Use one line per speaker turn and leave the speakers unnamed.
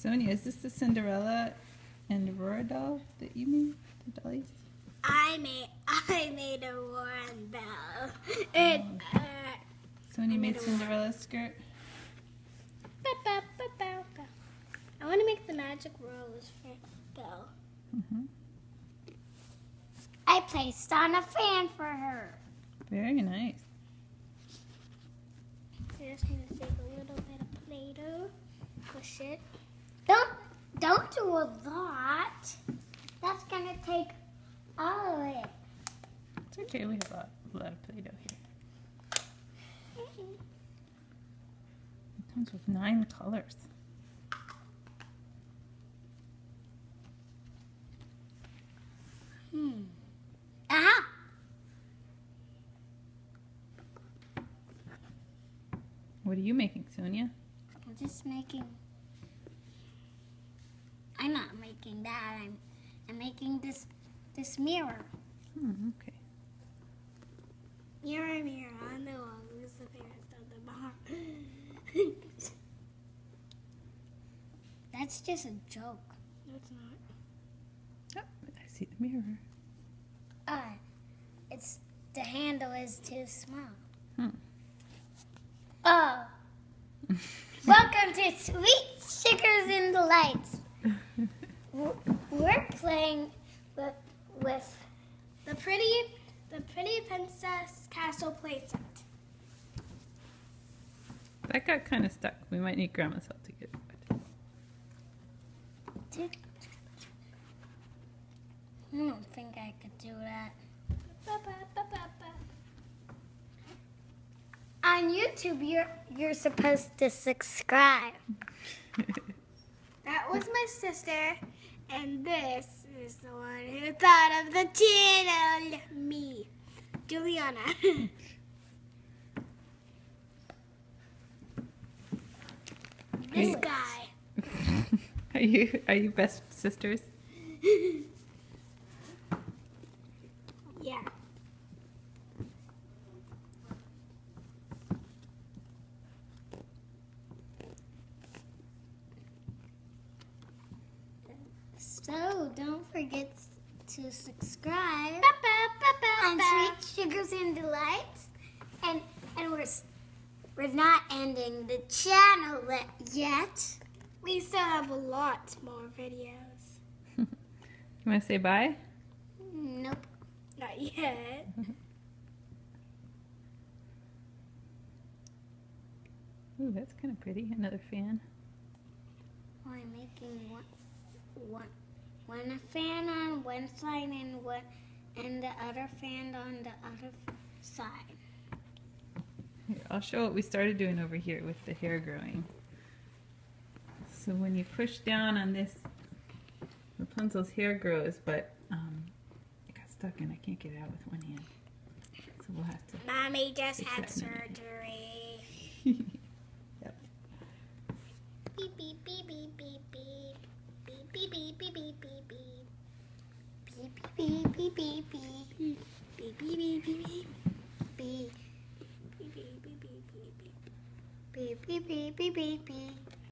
Sonia, is this the Cinderella and Aurora doll that you made? The dollies?
I made Aurora and Belle. And
Sonia made Cinderella's skirt.
I want to make the magic rose for Belle. I placed on a fan for her.
Very nice.
So just going to take a little bit of Play-doh, push it. Don't do a lot. That's going to take all of it.
It's okay, we have a lot of Play-doh here. It comes with 9 colors.
Aha!
What are you making, Sonia?
I'm just making... I'm not making that. I'm making this mirror.
Okay.
Mirror, mirror on the wall, who's the fairest of the bar? That's just a joke. No, it's not.
Oh, I see the mirror.
It's the handle is too small. Welcome to Sweet Sugars and Delights. We're playing with the pretty princess castle playset.
That got kind of stuck. We might need Grandma's help to get it.
I don't think I could do that. On YouTube, you're supposed to subscribe. That was my sister, and this is the one who thought of the channel. Me, Juliana. This guy.
Are you best sisters?
Yeah. So don't forget to subscribe on Sweet Sugars and Delights, and we're not ending the channel yet. We still have a lot more videos.
You want to say bye?
Nope, not yet.
Ooh, that's kind of pretty. Another fan.
I'm making one fan on one side and the other fan on the other side.
Here, I'll show what we started doing over here with the hair growing. So when you push down on this, Rapunzel's hair grows, but it got stuck and I can't get it out with one hand. So we'll have to...
Mommy just had surgery.
Yep.
Beep, beep, beep, beep, beep, beep. Beep, beep, beep, beep, beep, beep. Beep, beep, beep, beep, beep. Beep, beep, beep, beep, beep. Beep. Beep, beep, beep, beep, beep. Beep, beep, beep, beep, beep, beep.